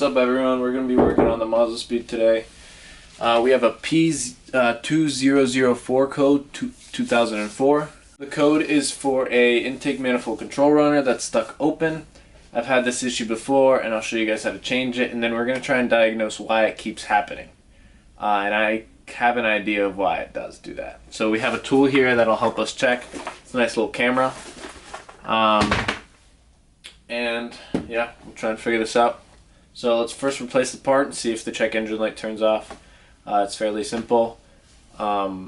up, everyone? We're going to be working on the Mazdaspeed today. We have a P2004 code, 2004. The code is for a intake manifold control runner that's stuck open. I've had this issue before, and I'll show you guys how to change it, and then we're going to try and diagnose why it keeps happening. And I have an idea of why it does do that. So we have a tool here that'll help us check. It's a nice little camera. And yeah, we'll try and figure this out. So let's first replace the part and see if the check engine light turns off. It's fairly simple. I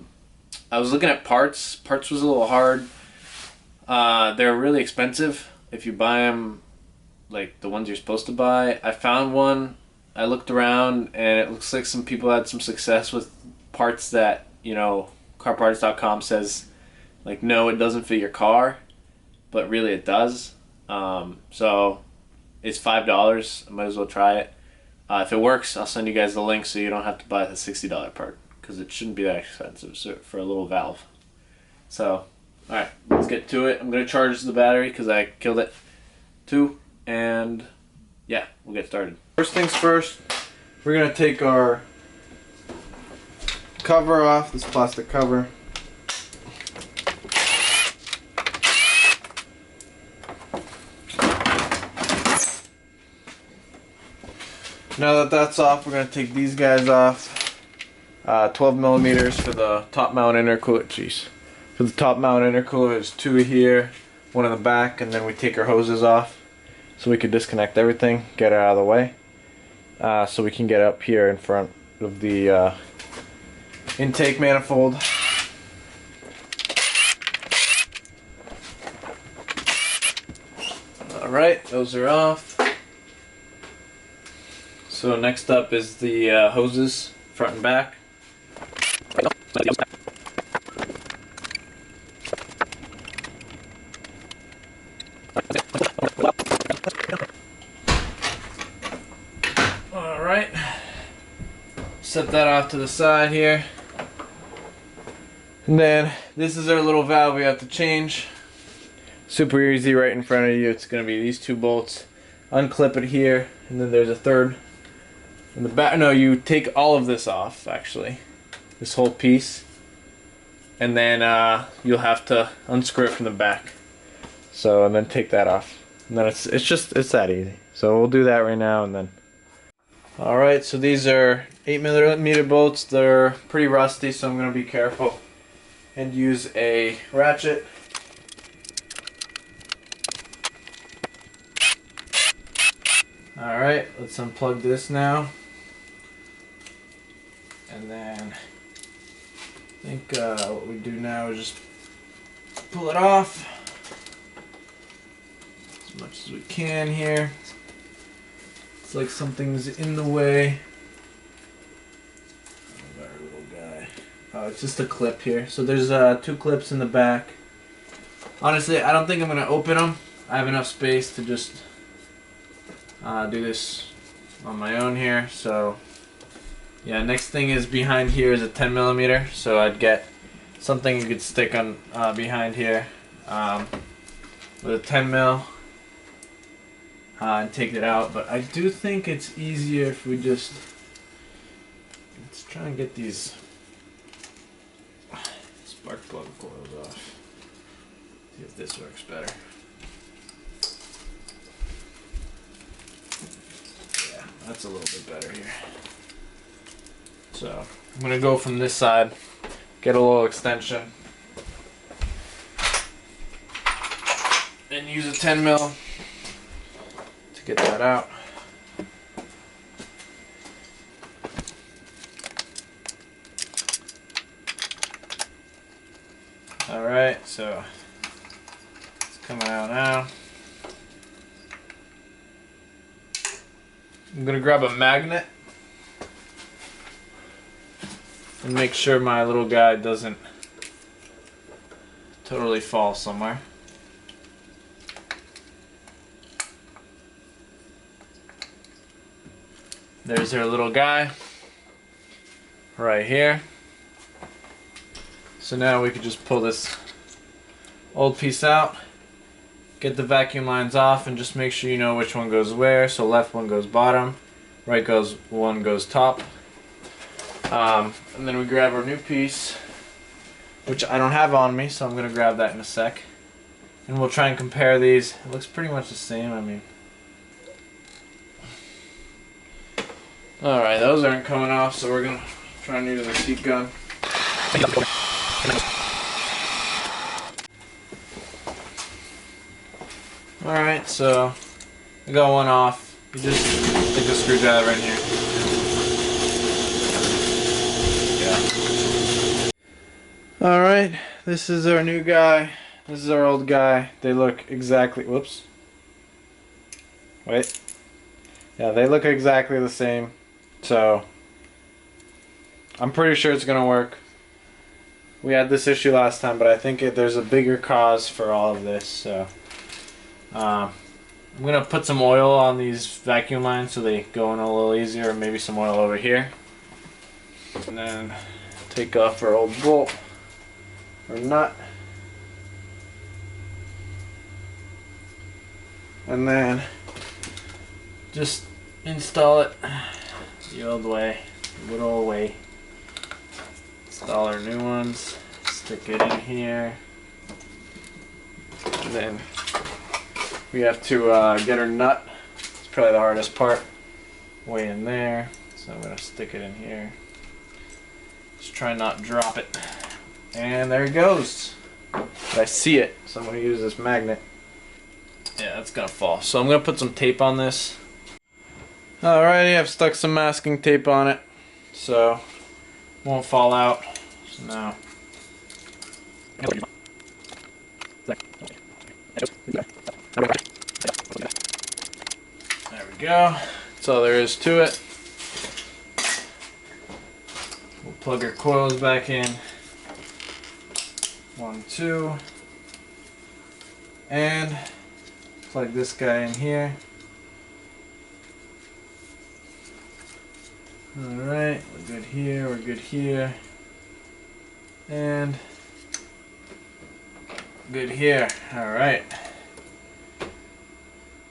was looking at parts. Parts was a little hard. They're really expensive if you buy them, like the ones you're supposed to buy. I found one. I looked around and it looks like some people had some success with parts that, you know, carparts.com says like, no, it doesn't fit your car, but really it does. So it's $5. I might as well try it. If it works, I'll send you guys the link so you don't have to buy the $60 part, because it shouldn't be that expensive for a little valve. So, alright, let's get to it. I'm going to charge the battery because I killed it too, and yeah, we'll get started. First things first, we're going to take our cover off, this plastic cover. Now that that's off, we're going to take these guys off. 12 millimeters for the top mount intercooler. Jeez. For the top mount intercooler, there's two here, one in the back, and then we take our hoses off so we can disconnect everything, get it out of the way, so we can get up here in front of the intake manifold. Alright, those are off. So next up is the hoses, front and back. Alright, set that off to the side here. And then this is our little valve we have to change. Super easy, right in front of you. It's going to be these two bolts. Unclip it here, and then there's a third in the back. No, you take all of this off, actually, this whole piece, and then you'll have to unscrew it from the back. So, and then take that off, and then it's that easy. So we'll do that right now, and then. All right, so these are 8mm bolts. They're pretty rusty, so I'm gonna be careful and use a ratchet. All right, let's unplug this now. And then I think what we do now is just pull it off as much as we can here. It's like something's in the way. Oh, our little guy. Oh, it's just a clip here. So there's two clips in the back. Honestly, I don't think I'm gonna open them. I have enough space to just do this on my own here. So yeah, next thing is behind here is a 10mm, so I'd get something you could stick on behind here with a 10mm and take it out. But I do think it's easier if we just, let's try and get these spark plug coils off. See if this works better. Yeah, that's a little bit better here. So I'm going to go from this side, get a little extension, and use a 10mm to get that out. Alright, so it's coming out now. I'm going to grab a magnet and make sure my little guy doesn't totally fall somewhere. There's our little guy right here. So now we could just pull this old piece out, get the vacuum lines off, and just make sure you know which one goes where. So left one goes bottom, one goes top. And then we grab our new piece, which I don't have on me, so I'm gonna grab that in a sec. And we'll try and compare these. It looks pretty much the same, I mean. Alright, those aren't coming off, so we're gonna try and use a seat gun. Alright, so I got one off. You just stick a screwdriver in here. Yeah. Alright, this is our new guy. This is our old guy. They look exactly, whoops. Wait. Yeah, they look exactly the same. So, I'm pretty sure it's gonna work. We had this issue last time, but I think there's a bigger cause for all of this, so. I'm gonna put some oil on these vacuum lines so they go in a little easier, or maybe some oil over here. And then take off our old bolt or nut. And then just install it the old way, the good old way. Install our new ones, stick it in here. And then we have to get our nut. It's probably the hardest part. Way in there. So I'm gonna stick it in here. Just try not to drop it. And there it goes. But I see it, so I'm gonna use this magnet. Yeah, that's gonna fall. So I'm gonna put some tape on this. Alrighty, I've stuck some masking tape on it, so it won't fall out. So now. There we go. That's all there is to it. We'll plug our coils back in. 1, 2. And plug this guy in here. Alright, we're good here, we're good here. And good here. Alright.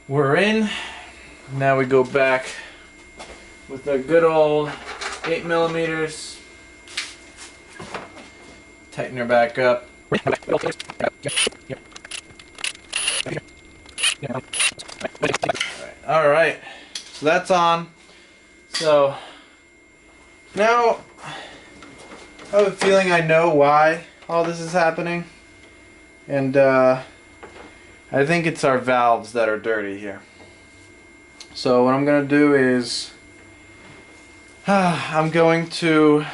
We're in. Now we go back with our good old 8mm. Tighten her back up. Alright. So that's on. So now I have a feeling I know why all this is happening. And I think it's our valves that are dirty here. So what I'm going to do is I'm going to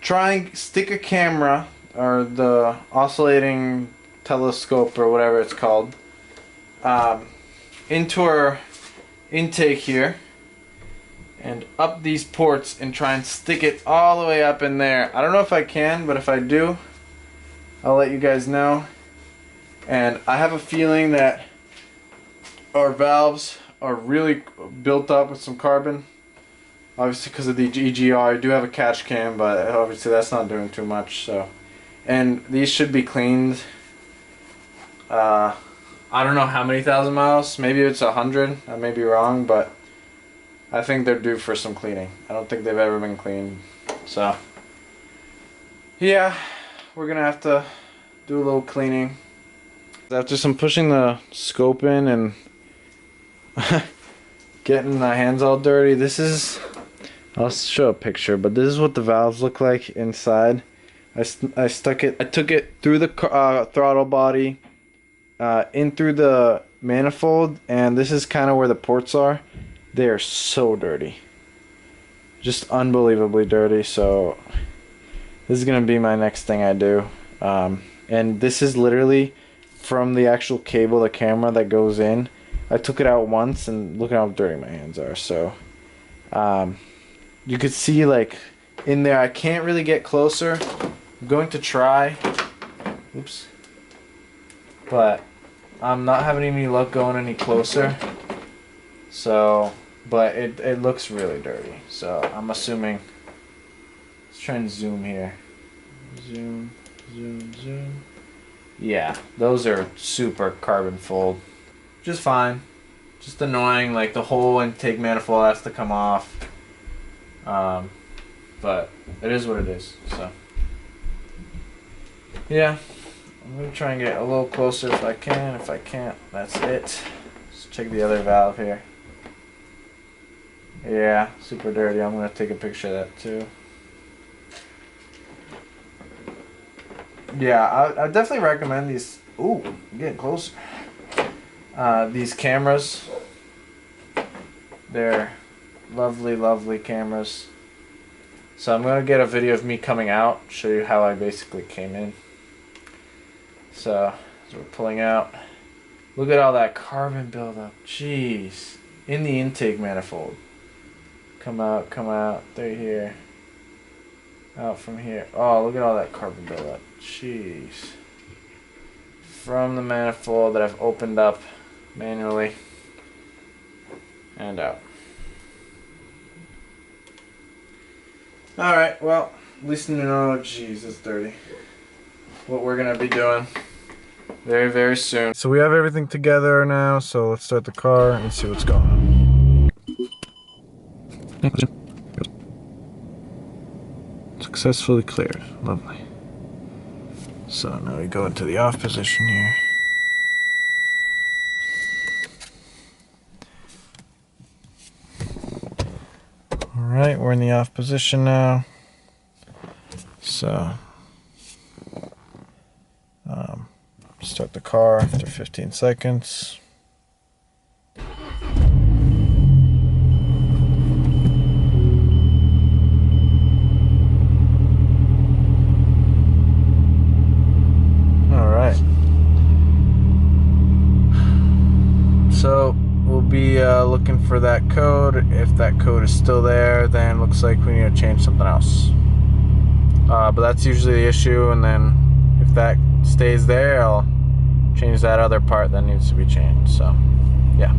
try and stick a camera, or the oscillating telescope or whatever it's called, into our intake here and up these ports and try and stick it all the way up in there. I don't know if I can, but if I do, I'll let you guys know. And I have a feeling that our valves are really built up with some carbon, obviously because of the EGR. I do have a catch cam, but obviously that's not doing too much. So, and these should be cleaned. I don't know how many thousand miles. Maybe it's 100. I may be wrong, but I think they're due for some cleaning. I don't think they've ever been cleaned. So yeah, we're gonna have to do a little cleaning. After some pushing the scope in and getting the hands all dirty, this is, I'll show a picture, but this is what the valves look like inside. I took it through the throttle body, in through the manifold, and this is kind of where the ports are. They are so dirty, just unbelievably dirty. So this is gonna be my next thing I do, and this is literally from the actual cable, the camera that goes in. I took it out once, and look at how dirty my hands are. So you could see like in there. I can't really get closer. I'm going to try. Oops. But I'm not having any luck going any closer. So, but it looks really dirty. So I'm assuming. Let's try and zoom here. Zoom, zoom, zoom. Yeah, those are super carbon full. Just fine. Just annoying, like the whole intake manifold has to come off. But it is what it is, so. Yeah, I'm gonna try and get a little closer if I can. If I can't, that's it. Let's check the other valve here. Yeah, super dirty. I'm gonna take a picture of that too. Yeah, I definitely recommend these. Ooh, I'm getting closer. These cameras. They're lovely, lovely cameras. So I'm gonna get a video of me coming out, show you how I basically came in. So we're pulling out. Look at all that carbon buildup. Jeez. In the intake manifold. Come out. They're here. Out from here. Oh, look at all that carbon buildup. Jeez. From the manifold that I've opened up manually. And out. Alright, well, at least you know, jeez, it's dirty. What we're gonna be doing very, very soon. So we have everything together now, so let's start the car and see what's going on. Successfully cleared. Lovely. So now we go into the off position here. Alright, we're in the off position now. So start the car after 15 seconds. Alright. So we'll be looking for that code. If that code is still there, then looks like we need to change something else. But that's usually the issue, and then if that stays there, I'll change that other part that needs to be changed. So, yeah.